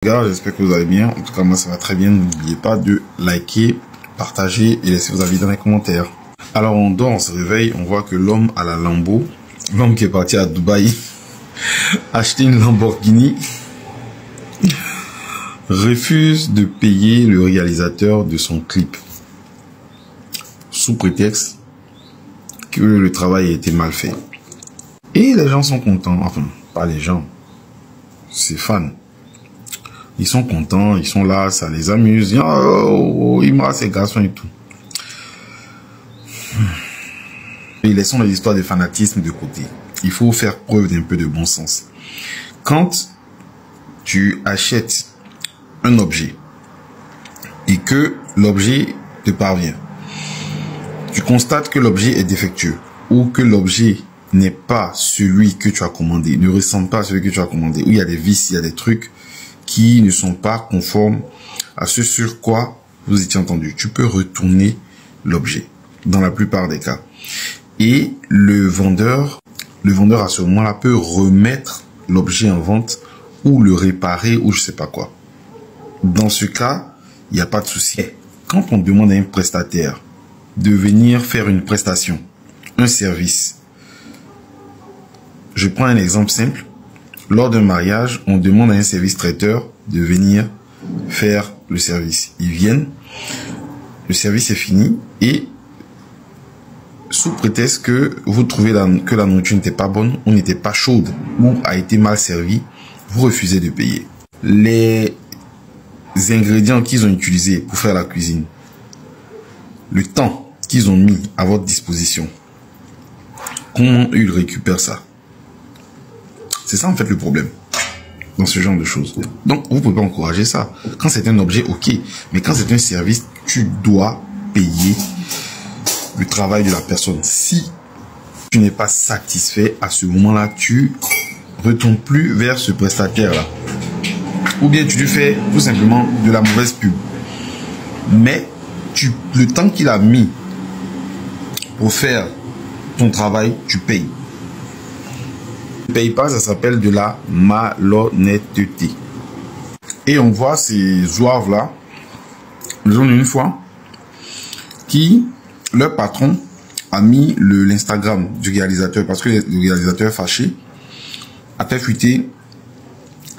Gars, j'espère que vous allez bien. En tout cas, moi, ça va très bien. N'oubliez pas de liker, partager et laisser vos avis dans les commentaires. Alors, on dort, on se réveille, on voit que l'homme à la Lambo, l'homme qui est parti à Dubaï, acheter une Lamborghini, refuse de payer le réalisateur de son clip. Sous prétexte que le travail a été mal fait. Et les gens sont contents. Enfin, pas les gens. Ses fans. Ils sont contents, ils sont là, ça les amuse. Oh, il me ces garçons et tout. Et laissons les histoires de fanatisme de côté. Il faut faire preuve d'un peu de bon sens. Quand tu achètes un objet et que l'objet te parvient, tu constates que l'objet est défectueux ou que l'objet n'est pas celui que tu as commandé, ne ressemble pas à celui que tu as commandé, où il y a des vices, il y a des trucs qui ne sont pas conformes à ce sur quoi vous étiez entendu. Tu peux retourner l'objet dans la plupart des cas. Et le vendeur à ce moment-là peut remettre l'objet en vente ou le réparer ou je sais pas quoi. Dans ce cas, il n'y a pas de souci. Quand on demande à un prestataire de venir faire une prestation, un service, je prends un exemple simple. Lors d'un mariage, on demande à un service traiteur de venir faire le service. Ils viennent, le service est fini et sous prétexte que vous trouvez que la nourriture n'était pas bonne, ou n'était pas chaude, ou a été mal servie, vous refusez de payer. Les ingrédients qu'ils ont utilisés pour faire la cuisine, le temps qu'ils ont mis à votre disposition, comment ils récupèrent ça? C'est ça en fait le problème dans ce genre de choses. Donc vous pouvez pas encourager ça. Quand c'est un objet, ok. Mais quand c'est un service, tu dois payer le travail de la personne. Si tu n'es pas satisfait, à ce moment-là, tu retournes plus vers ce prestataire-là. Ou bien tu lui fais tout simplement de la mauvaise pub. Mais le temps qu'il a mis pour faire ton travail, tu payes. Paye pas, ça s'appelle de la malhonnêteté. Et on voit ces zouaves là, le jour d'une fois, qui, leur patron, a mis l'Instagram du réalisateur, parce que le réalisateur fâché a fait fuiter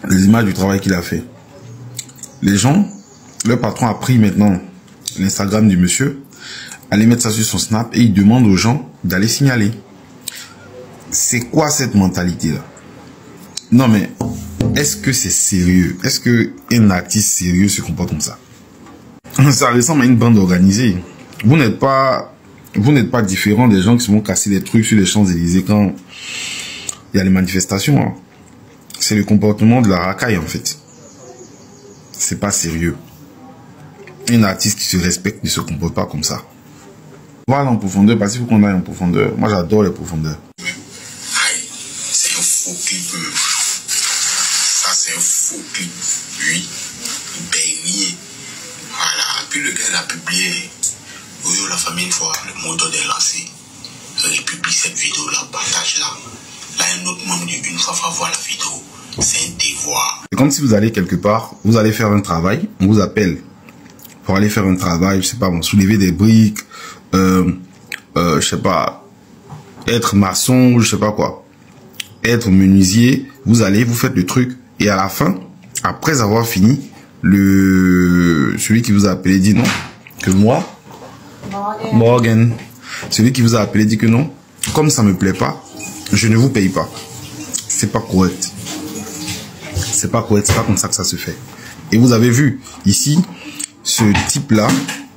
les images du travail qu'il a fait. Les gens, leur patron a pris maintenant l'Instagram du monsieur, allait mettre ça sur son Snap et il demande aux gens d'aller signaler. C'est quoi cette mentalité-là? Non mais, est-ce que c'est sérieux? Est-ce qu'un artiste sérieux se comporte comme ça? Ça ressemble à une bande organisée. Vous n'êtes pas différent des gens qui se vont casser des trucs sur les Champs-Élysées quand il y a les manifestations. Hein. C'est le comportement de la racaille en fait. C'est pas sérieux. Un artiste qui se respecte ne se comporte pas comme ça. On va aller en profondeur parce qu'il faut qu'on aille en profondeur. Moi j'adore les profondeurs. Ça c'est un faux clip, oui, baigné. Voilà, puis le gars l'a publié. Oui, la famille une fois, le moteur est lancé. Il publie cette vidéo là, partage là. Là, un autre membre dit une fois va voir la vidéo. C'est un devoir. C'est comme si vous allez quelque part, vous allez faire un travail, on vous appelle pour aller faire un travail, je sais pas, bon, soulever des briques, je sais pas, être maçon, je sais pas quoi. Être menuisier, vous allez, vous faites le truc et à la fin, après avoir fini, celui qui vous a appelé dit non, que moi, Morgan, celui qui vous a appelé dit que non, comme ça me plaît pas, je ne vous paye pas. C'est pas correct. C'est pas correct, c'est pas comme ça que ça se fait. Et vous avez vu ici, ce type-là,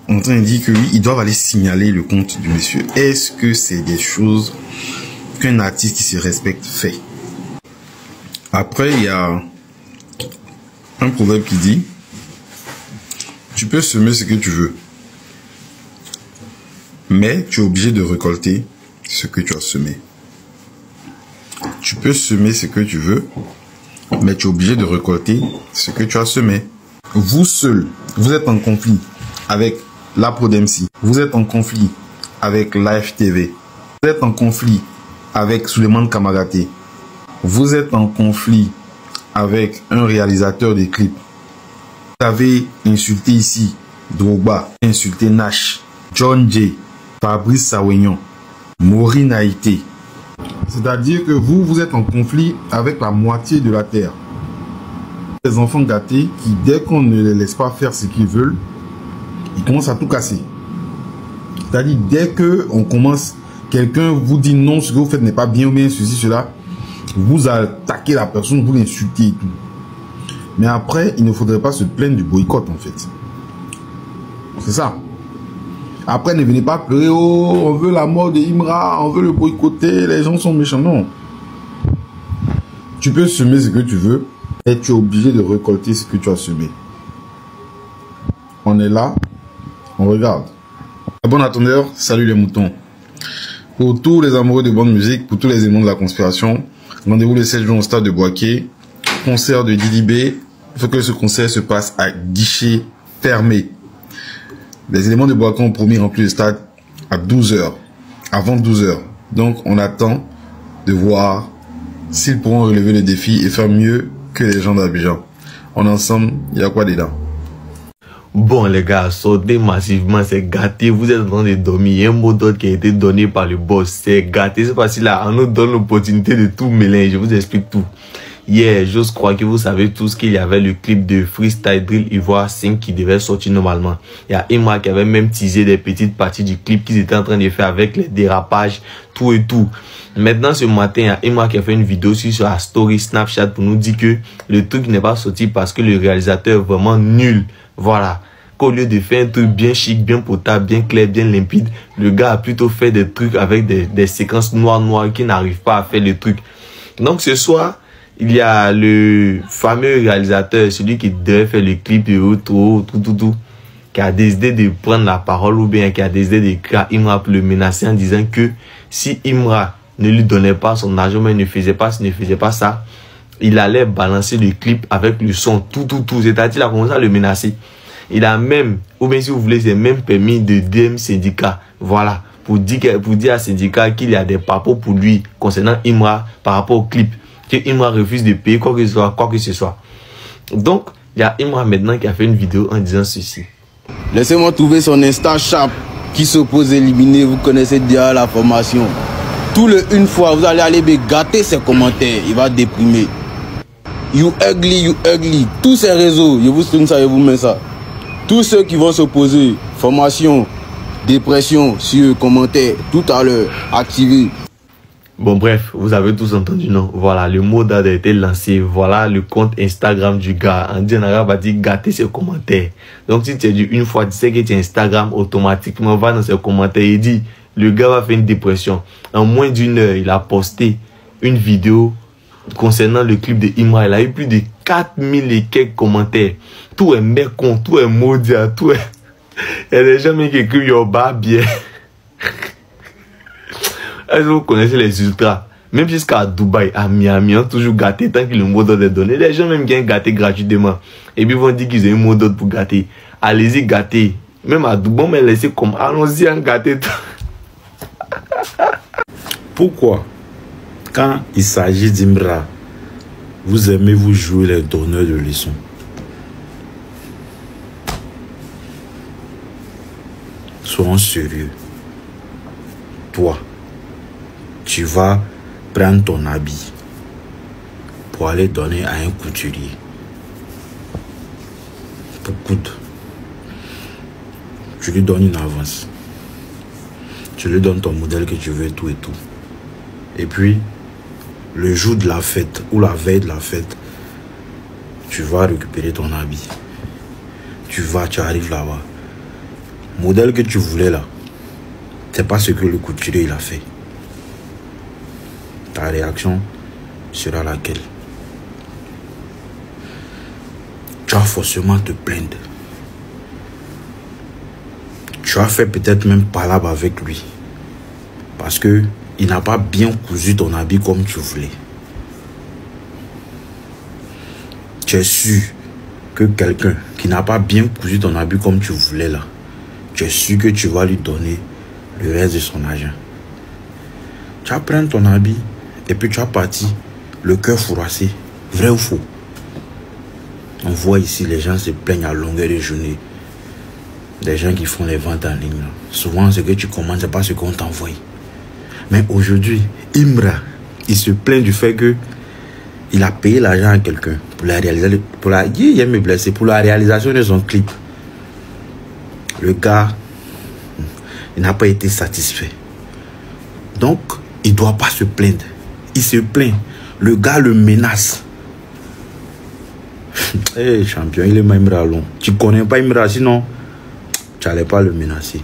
en train de dire que oui, ils doivent aller signaler le compte du monsieur. Est-ce que c'est des choses qu'un artiste qui se respecte fait? Après, il y a un proverbe qui dit tu peux semer ce que tu veux, mais tu es obligé de récolter ce que tu as semé. Tu peux semer ce que tu veux, mais tu es obligé de récolter ce que tu as semé. Vous seul, vous êtes en conflit avec la Prodemsi, vous êtes en conflit avec Live TV, vous êtes en conflit avec Souleymane Kamagaté, vous êtes en conflit avec un réalisateur des clips, Vous avez insulté ici Drogba, insulté Nash, John Jay, Fabrice Sawignon, Maureen Haïté. C'est-à-dire que vous êtes en conflit avec la moitié de la terre. Les enfants gâtés qui, dès qu'on ne les laisse pas faire ce qu'ils veulent, ils commencent à tout casser. C'est-à-dire, dès que on commence, quelqu'un vous dit non, ce que vous faites n'est pas bien ou bien ceci, cela, vous attaquez la personne, vous l'insultez et tout. Mais après, il ne faudrait pas se plaindre du boycott en fait. C'est ça. Après, ne venez pas pleurer, oh, on veut la mort de Imra, on veut le boycotter, les gens sont méchants. Non. Tu peux semer ce que tu veux et tu es obligé de récolter ce que tu as semé. On est là, on regarde. Bon attendeur, salut les moutons. Pour tous les amoureux de bonne musique, pour tous les aimants de la conspiration, rendez-vous le 7 juin au stade de Boaké. Concert de Didi B. Il faut que ce concert se passe à guichet fermé. Les éléments de Boaké ont promis remplir le stade à 12h, avant 12h. Donc on attend de voir s'ils pourront relever le défi et faire mieux que les gens d'Abidjan. On est ensemble, il y a quoi dedans? Bon les gars, sautez massivement, c'est gâté, vous êtes en train de dormir, il y a un mot d'ordre qui a été donné par le boss, c'est gâté, c'est parce que là, on nous donne l'opportunité de tout mélanger, je vous explique tout. Hier, j'ose croire que vous savez tous qu'il y avait le clip de Freestyle Drill Ivoire 5 qui devait sortir normalement. Il y a Imra qui avait même teasé des petites parties du clip qu'ils étaient en train de faire avec les dérapages, tout et tout. Maintenant, ce matin, il y a Imra qui a fait une vidéo sur la story Snapchat pour nous dire que le truc n'est pas sorti parce que le réalisateur est vraiment nul. Voilà. Qu'au lieu de faire un truc bien chic, bien potable, bien clair, bien limpide, le gars a plutôt fait des trucs avec des séquences noires qui n'arrivent pas à faire le truc. Donc ce soir, il y a le fameux réalisateur, celui qui devait faire le clip de tout, qui a décidé de prendre la parole ou bien qui a décidé d'écrire à Imra pour le menacer en disant que si Imra ne lui donnait pas son argent, mais ne faisait pas ça, il allait balancer le clip avec le son, tout. C'est-à-dire, il a commencé à le menacer. Il a même, ou bien si vous voulez, c'est même permis de DM syndicat. Voilà. Pour dire à syndicat qu'il y a des papos pour lui concernant Imra par rapport au clip. Que Imra refuse de payer quoi que ce soit. Donc, il y a Imra maintenant qui a fait une vidéo en disant ceci. Laissez-moi trouver son Insta Sharp qui s'oppose éliminer. Vous connaissez déjà la formation. Tout le une fois, vous allez aller gâter ses commentaires. Il va déprimer. You ugly. Tous ces réseaux, je vous stream ça, je vous mets ça. Tous ceux qui vont s'opposer, formation, dépression, sur commentaires, tout à l'heure, activez. Bon bref, vous avez tous entendu, non? Voilà, le mot d'ordre a été lancé. Voilà le compte Instagram du gars. En arabe a dit gâter ses commentaires. Donc si tu as dit une fois, tu sais que tu es Instagram, automatiquement va dans ses commentaires et dit le gars va faire une dépression. En moins d'une heure, il a posté une vidéo concernant le clip de Imra. Il a eu plus de 4000 et quelques commentaires. Tout est mécon, tout est maudit, tout est... Il y a des gens qui écrivent Yoba bien. Est-ce que vous connaissez les ultras? Même jusqu'à Dubaï, à Miami, on toujours gâté tant que le mot d'ordre est donné. Les gens même qui ont gâté gratuitement. Et puis ils vont dire qu'ils ont un mot d'ordre pour gâter. Allez-y gâter. Même à Dubaï, mais laissez comme allons-y en gâter. Pourquoi, quand il s'agit d'Imra, vous aimez vous jouer les donneurs de leçons? Soyons sérieux. Toi, tu vas prendre ton habit pour aller donner à un couturier pour coudre. Tu lui donnes une avance. Tu lui donnes ton modèle que tu veux, tout et tout. Et puis, le jour de la fête ou la veille de la fête, tu vas récupérer ton habit. Tu arrives là-bas. Modèle que tu voulais là, c'est pas ce que le couturier il a fait. Ta réaction sera laquelle? Tu vas forcément te plaindre. Tu as fait peut-être même palabre avec lui. Parce que il n'a pas bien cousu ton habit comme tu voulais. Tu es sûr que quelqu'un qui n'a pas bien cousu ton habit comme tu voulais là, tu es sûr que tu vas lui donner le reste de son argent. Tu vas prendre ton habit et puis tu vas partir le cœur froissé. Vrai ou faux? On voit ici les gens se plaignent à longueur de journée. Des gens qui font les ventes en ligne. Là. Souvent, ce que tu commandes, ce n'est pas ce qu'on t'envoie. Mais aujourd'hui, Imra, il se plaint du fait que il a payé l'argent à quelqu'un pour la réalisation, pour la réalisation de son clip. Le gars, il n'a pas été satisfait. Donc, il ne doit pas se plaindre. Il se plaint. Le gars le menace. Hey, champion, il est Imra long. Tu ne connais pas Imra, sinon, tu n'allais pas le menacer.